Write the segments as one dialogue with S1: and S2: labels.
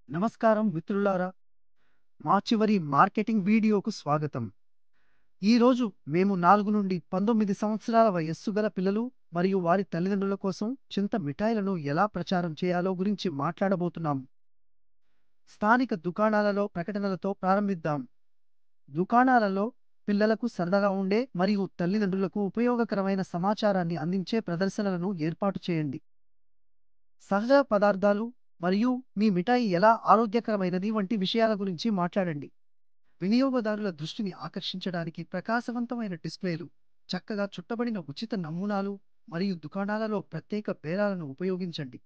S1: నమస్కారం మిత్రులారా, మా చివరి మార్కెటింగ్ వీడియోకు స్వాగతం. ఈరోజు మేము 4 నుండి 19 సంవత్సరాల వయస్సు గల పిల్లలు మరియు వారి తల్లిదండ్రుల కోసం చింత మిఠాయిలను ఎలా ప్రచారం చేయాలో గురించి మాట్లాడబోతున్నాము. స్థానిక దుకాణాలలో ప్రకటనలతో ప్రారంభిద్దాం. దుకాణాలలో పిల్లలకు సరదాగా ఉండే మరియు తల్లిదండ్రులకు ఉపయోగకరమైన సమాచారాన్ని అందించే ప్రదర్శనలను ఏర్పాటు చేయండి. సహజ పదార్థాలు మరియు మీ మిఠాయి ఎలా ఆరోగ్యకరమైనది వంటి విషయాల గురించి మాట్లాడండి. వినియోగదారుల దృష్టిని ఆకర్షించడానికి ప్రకాశవంతమైన డిస్ప్లేలు, చక్కగా చుట్టబడిన ఉచిత నమూనాలు మరియు దుకాణాలలో ప్రత్యేక బేరాలను ఉపయోగించండి.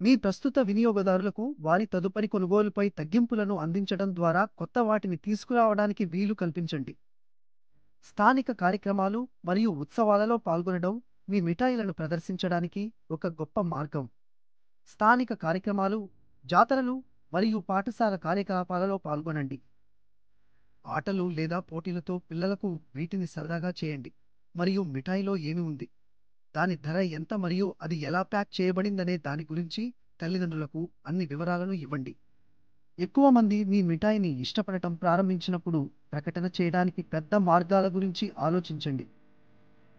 S1: మీ ప్రస్తుత వినియోగదారులకు వారి తదుపరి కొనుగోలుపై తగ్గింపులను అందించడం ద్వారా కొత్త వాటిని తీసుకురావడానికి వీలు కల్పించండి. స్థానిక కార్యక్రమాలు మరియు ఉత్సవాలలో పాల్గొనడం మీ మిఠాయిలను ప్రదర్శించడానికి ఒక గొప్ప మార్గం. స్థానిక కార్యక్రమాలు, జాతరలు మరియు పాఠశాల కార్యకలాపాలలో పాల్గొనండి. ఆటలు లేదా పోటీలతో పిల్లలకు వీటిని సరదాగా చేయండి. మరియు మిఠాయిలో ఏమి ఉంది, దాని ధర ఎంత మరియు అది ఎలా ప్యాక్ చేయబడిందనే దాని గురించి తల్లిదండ్రులకు అన్ని వివరాలను ఇవ్వండి. ఎక్కువ మంది మీ మిఠాయిని ఇష్టపడటం ప్రారంభించినప్పుడు ప్రకటన చేయడానికి పెద్ద మార్గాల గురించి ఆలోచించండి.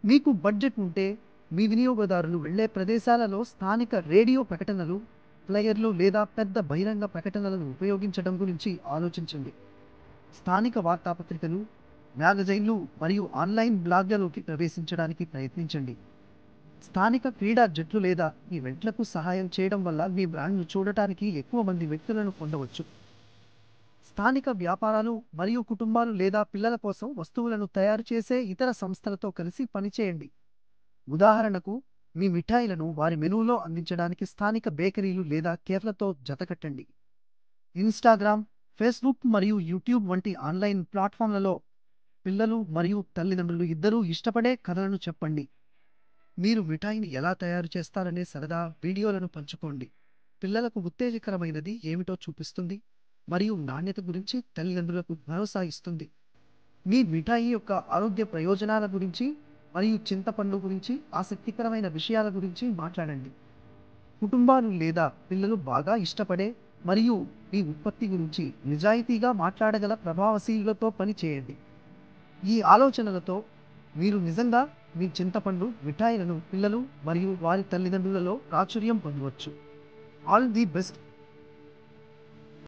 S1: మీకు బడ్జెట్ ఉంటే మీ వినియోగదారులు వెళ్ళే ప్రదేశాలలో స్థానిక రేడియో ప్రకటనలు, ఫ్లయర్లు లేదా పెద్ద బహిరంగ ప్రకటనలను ఉపయోగించడం గురించి ఆలోచించండి. స్థానిక వార్తాపత్రికలు, మ్యాగజైన్లు మరియు ఆన్లైన్ బ్లాగ్లలోకి ప్రవేశించడానికి ప్రయత్నించండి. స్థానిక క్రీడా జట్లు లేదా ఈవెంట్లకు సహాయం చేయడం వల్ల మీ బ్రాండ్ను చూడటానికి ఎక్కువ మంది వ్యక్తులను పొందవచ్చు. స్థానిక వ్యాపారాలు మరియు కుటుంబాలు లేదా పిల్లల కోసం వస్తువులను తయారు చేసే ఇతర సంస్థలతో కలిసి పనిచేయండి. ఉదాహరణకు, మీ మిఠాయిలను వారి మెనూలో అందించడానికి స్థానిక బేకరీలు లేదా కేఫ్లతో జతకట్టండి. ఇన్స్టాగ్రామ్, ఫేస్బుక్ మరియు యూట్యూబ్ వంటి ఆన్లైన్ ప్లాట్ఫామ్లలో పిల్లలు మరియు తల్లిదండ్రులు ఇద్దరూ ఇష్టపడే కథలను చెప్పండి. మీరు మిఠాయిని ఎలా తయారు చేస్తారనే సరదా వీడియోలను పంచుకోండి. పిల్లలకు ఉత్తేజకరమైనది ఏమిటో చూపిస్తుంది మరియు నాణ్యత గురించి తల్లిదండ్రులకు భరోసా ఇస్తుంది. మీ మిఠాయి యొక్క ఆరోగ్య ప్రయోజనాల గురించి మరియు చింతపండు గురించి ఆసక్తికరమైన విషయాల గురించి మాట్లాడండి. కుటుంబాలు లేదా పిల్లలు బాగా ఇష్టపడే మరియు మీ ఉత్పత్తి గురించి నిజాయితీగా మాట్లాడగల ప్రభావశీలులతో పని చేయండి. ఈ ఆలోచనలతో మీరు నిజంగా మీ చింతపండు మిఠాయిలను పిల్లలు మరియు వారి తల్లిదండ్రులలో ప్రాచుర్యం పొందవచ్చు. All the best.